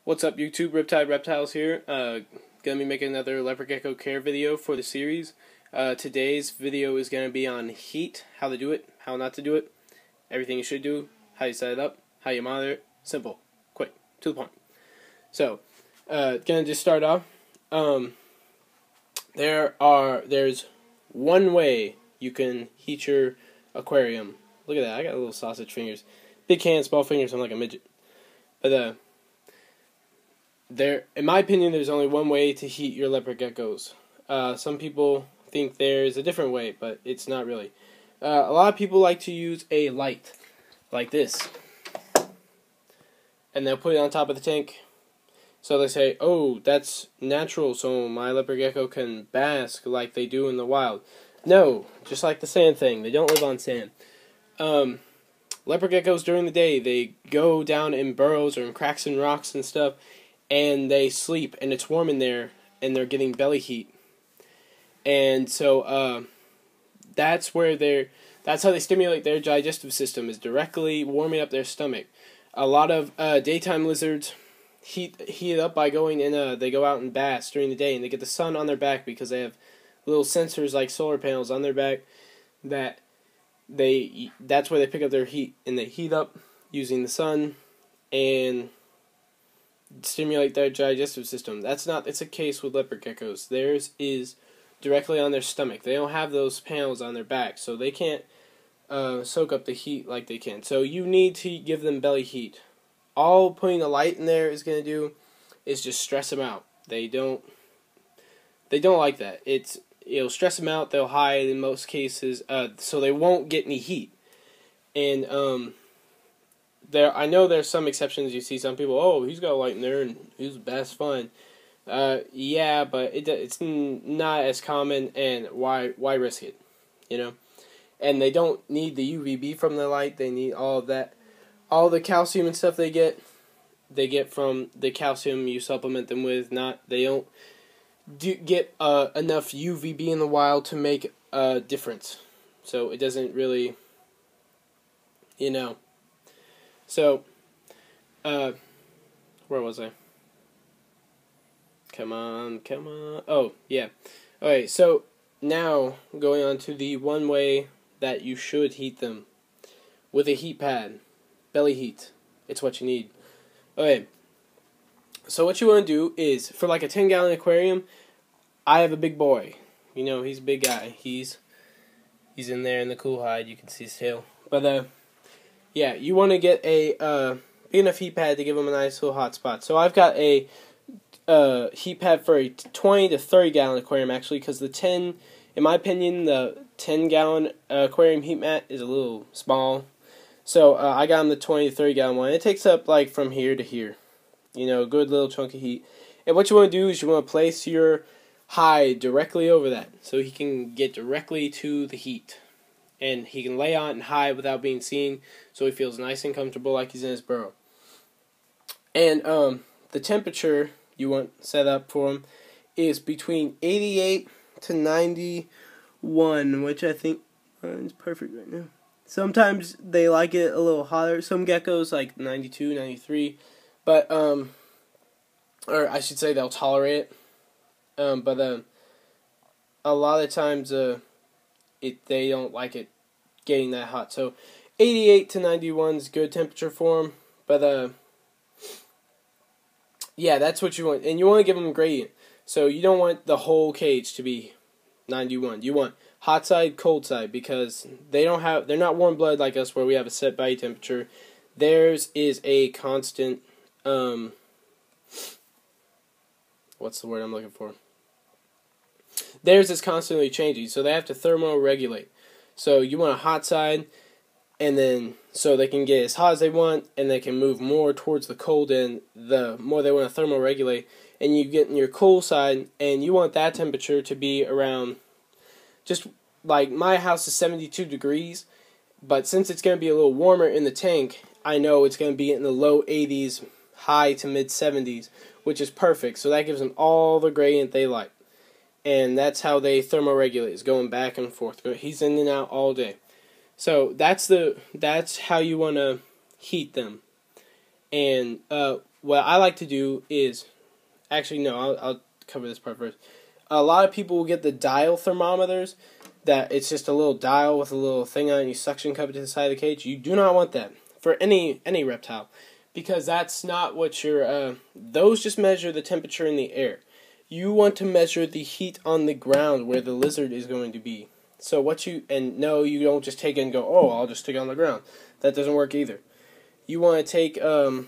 What's up, YouTube? Riptide Reptiles here. Gonna be making another leopard gecko care video for the series. Today's video is gonna be on heat, how to do it, how not to do it, everything you should do, how you set it up, how you monitor it. Simple, quick, to the point. So, gonna just start off. There's one way you can heat your aquarium. Look at that, I got little sausage fingers. Big hands, small fingers, I'm like a midget. But in my opinion, there's only one way to heat your leopard geckos. Some people think there's a different way, but it's not really. A lot of people like to use a light, like this. And they'll put it on top of the tank. So they say, oh, that's natural, so my leopard gecko can bask like they do in the wild. No, just like the sand thing. They don't live on sand. Leopard geckos during the day, they go down in burrows or in cracks and rocks and stuff, and they sleep, and it's warm in there, and they're getting belly heat. And so that's how they stimulate their digestive system, is directly warming up their stomach. A lot of daytime lizards heat it up by going in. They go out and bask during the day, and they get the sun on their back because they have little sensors like solar panels on their back that's where they pick up their heat, and they heat up using the sun and stimulate their digestive system. It's a case with leopard geckos. Theirs is directly on their stomach. They don't have those panels on their back, so they can't soak up the heat like they can. So you need to give them belly heat. All putting a light in there is going to do is just stress them out. They don't like that. It'll stress them out. They'll hide in most cases, so they won't get any heat. And I know there's some exceptions. You see some people, oh, he's got a light in there and he's best fun. Yeah, but it's not as common, and why risk it, you know? And they don't need the UVB from the light. They need all of that, all the calcium and stuff they get from the calcium you supplement them with. They don't get enough UVB in the wild to make a difference. So it doesn't really, you know. So, where was I? Come on. Oh, yeah. Okay, so now going on to the one way that you should heat them. With a heat pad. Belly heat. It's what you need. Okay, so what you want to do is, for like a 10-gallon aquarium, I have a big boy. You know, he's a big guy. He's in there in the cool hide. You can see his tail. But, yeah, you want to get a big enough heat pad to give them a nice little hot spot. So I've got a heat pad for a 20 to 30-gallon aquarium, actually, because in my opinion, the 10-gallon aquarium heat mat is a little small. So I got him the 20 to 30-gallon one. It takes up like from here to here. You know, a good little chunk of heat. And what you want to do is you want to place your hide directly over that, so he can get directly to the heat. And he can lay on and hide without being seen, so he feels nice and comfortable like he's in his burrow. And the temperature you want set up for him is between 88 to 91, which I think is perfect right now. Sometimes they like it a little hotter. Some geckos like 92, 93, but or I should say they'll tolerate it. But a lot of times they don't like it getting that hot. So 88 to 91 is good temperature for them. But yeah, that's what you want. And you want to give them gradient. So you don't want the whole cage to be 91. You want hot side, cold side, because they're not warm blood like us where we have a set body temperature. Theirs is a constant, what's the word I'm looking for? Theirs is constantly changing, so they have to thermoregulate. So you want a hot side, and then so they can get as hot as they want, and they can move more towards the cold end the more they want to thermoregulate. And you get in your cool side, and you want that temperature to be around, just like my house is 72 degrees, but since it's going to be a little warmer in the tank, I know it's going to be in the low 80s, high to mid 70s, which is perfect. So that gives them all the gradient they like. And that's how they thermoregulate, is going back and forth. He's in and out all day. So that's how you want to heat them. And what I like to do is, actually no, I'll cover this part first. A lot of people will get the dial thermometers, that it's just a little dial with a little thing on it, and you suction cup it to the side of the cage. You do not want that for any reptile, because that's not what your those just measure the temperature in the air. You want to measure the heat on the ground where the lizard is going to be. So no, you don't just take it and go, oh, I'll just stick it on the ground. That doesn't work either. You want to take it'll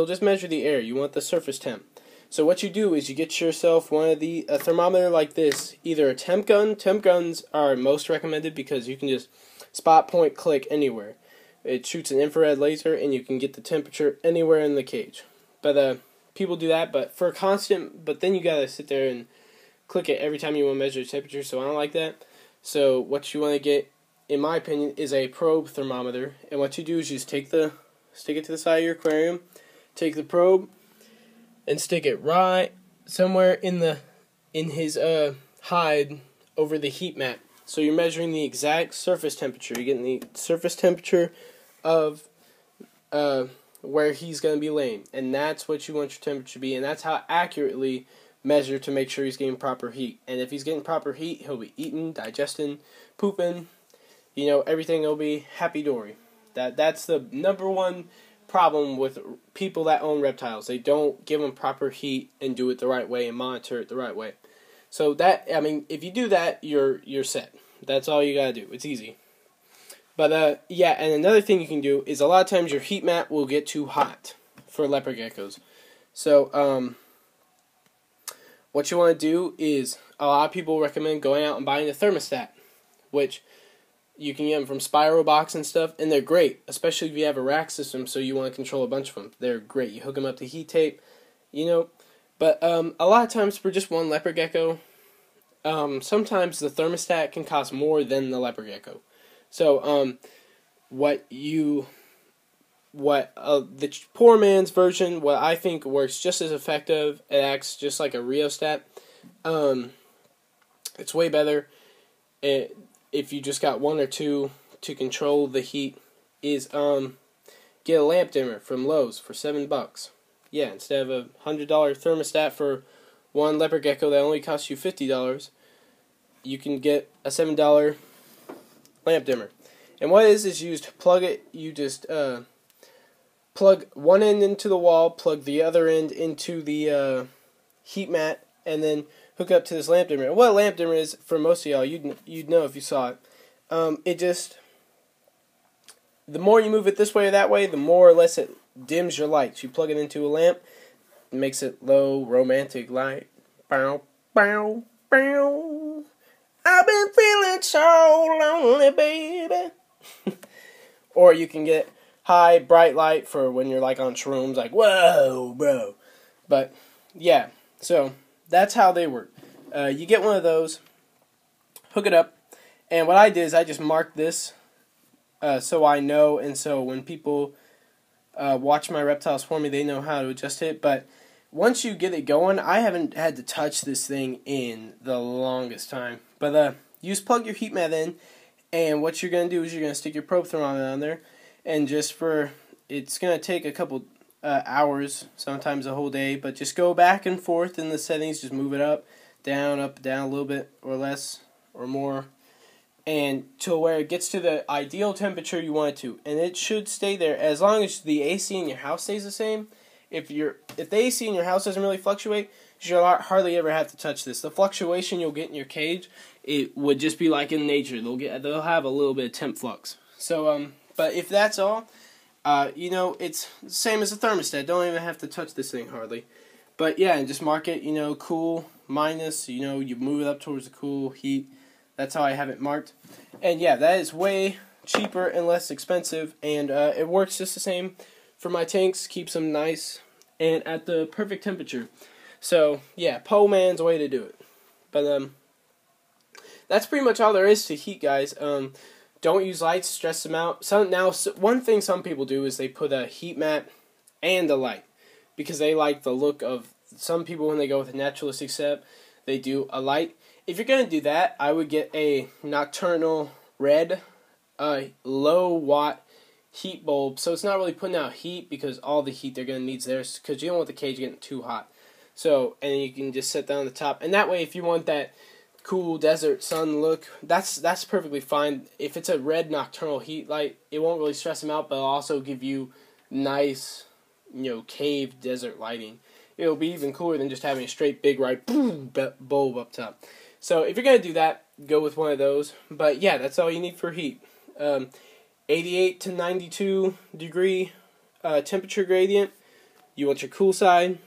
just measure the air. You want the surface temp. So what you do is you get yourself a thermometer like this, either a temp gun. Temp guns are most recommended because you can just spot, point, click anywhere. It shoots an infrared laser and you can get the temperature anywhere in the cage. But people do that, but then you gotta sit there and click it every time you want to measure the temperature, so I don't like that. So what you want to get, in my opinion, is a probe thermometer. And what you do is you just stick it to the side of your aquarium, take the probe, and stick it right somewhere in his hide over the heat mat. So you're measuring the exact surface temperature. You're getting the surface temperature of where he's going to be laying. And that's what you want your temperature to be. And that's how accurately measure to make sure he's getting proper heat. And if he's getting proper heat, he'll be eating, digesting, pooping. Everything will be happy-dory. That's the number one problem with people that own reptiles. They don't give them proper heat and do it the right way and monitor it the right way. So if you do that, you're set. That's all you gotta do. It's easy. But and another thing you can do is a lot of times your heat mat will get too hot for leopard geckos. So what you want to do is, a lot of people recommend going out and buying a thermostat, which you can get them from Spiral Box and stuff, and they're great, especially if you have a rack system, so you want to control a bunch of them. They're great. You hook them up to heat tape, But a lot of times for just one leopard gecko, sometimes the thermostat can cost more than the leopard gecko. So the poor man's version, what I think works just as effective, it acts just like a rheostat. It's way better. If you just got one or two to control the heat, is get a lamp dimmer from Lowe's for $7. Yeah, instead of a $100 thermostat for one leopard gecko that only costs you $50, you can get a $7 lamp dimmer. And what it is you just plug it. You just plug one end into the wall, plug the other end into the heat mat, and then hook up to this lamp dimmer. And what a lamp dimmer is, for most of y'all, you'd know if you saw it. The more you move it this way or that way, the more or less it dims your lights. You plug it into a lamp, it makes it low, romantic light. Bow, bow, bow. I've been feeling so lonely, baby. Or you can get high, bright light for when you're like on shrooms, like, whoa, bro. But, yeah, so that's how they work. You get one of those, hook it up, and what I did is I just marked this so I know, and so when people watch my reptiles for me, they know how to adjust it. But once you get it going, I haven't had to touch this thing in the longest time. But you just plug your heat mat in, and what you're going to do is you're going to stick your probe thermometer on there, and it's going to take a couple hours, sometimes a whole day, but just go back and forth in the settings, just move it up, down, a little bit, or less, or more, and to where it gets to the ideal temperature you want it to. And it should stay there as long as the AC in your house stays the same. If the AC in your house doesn't really fluctuate, you should hardly ever have to touch this. The fluctuation you'll get in your cage, it would just be like in nature. They'll have a little bit of temp flux. So but if that's all, it's the same as a thermostat. Don't even have to touch this thing hardly. But yeah, and just mark it, cool, minus, you move it up towards the cool, heat. That's how I have it marked. And yeah, that is way cheaper and less expensive, and it works just the same for my tanks, keeps them nice and at the perfect temperature. So yeah, po man's way to do it. But that's pretty much all there is to heat, guys. Don't use lights, stress them out. One thing some people do is they put a heat mat and a light, because they like the look of, some people when they go with a naturalistic setup, they do a light. If you're going to do that, I would get a nocturnal red, low watt heat bulb, so it's not really putting out heat because all the heat they're going to need is there, because you don't want the cage getting too hot. So, and you can just set down the top, and that way if you want that cool desert sun look, that's perfectly fine. If it's a red nocturnal heat light, it won't really stress them out, but it'll also give you nice, cave desert lighting. It'll be even cooler than just having a straight big bright bulb up top. So if you're going to do that, go with one of those. But yeah, that's all you need for heat. 88 to 92 degree temperature gradient. You want your cool side.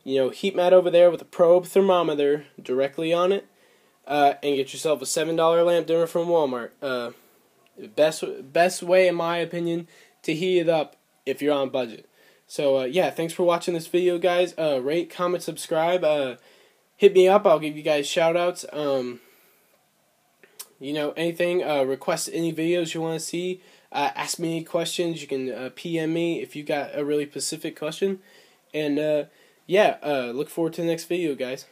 Heat mat over there with a probe thermometer directly on it. And get yourself a $7 lamp dimmer from Walmart. Best way, in my opinion, to heat it up if you're on budget. So, yeah, thanks for watching this video, guys. Rate, comment, subscribe. Hit me up. I'll give you guys shout-outs. Anything. Request any videos you want to see. Ask me any questions. You can PM me if you got a really specific question. And, yeah, look forward to the next video, guys.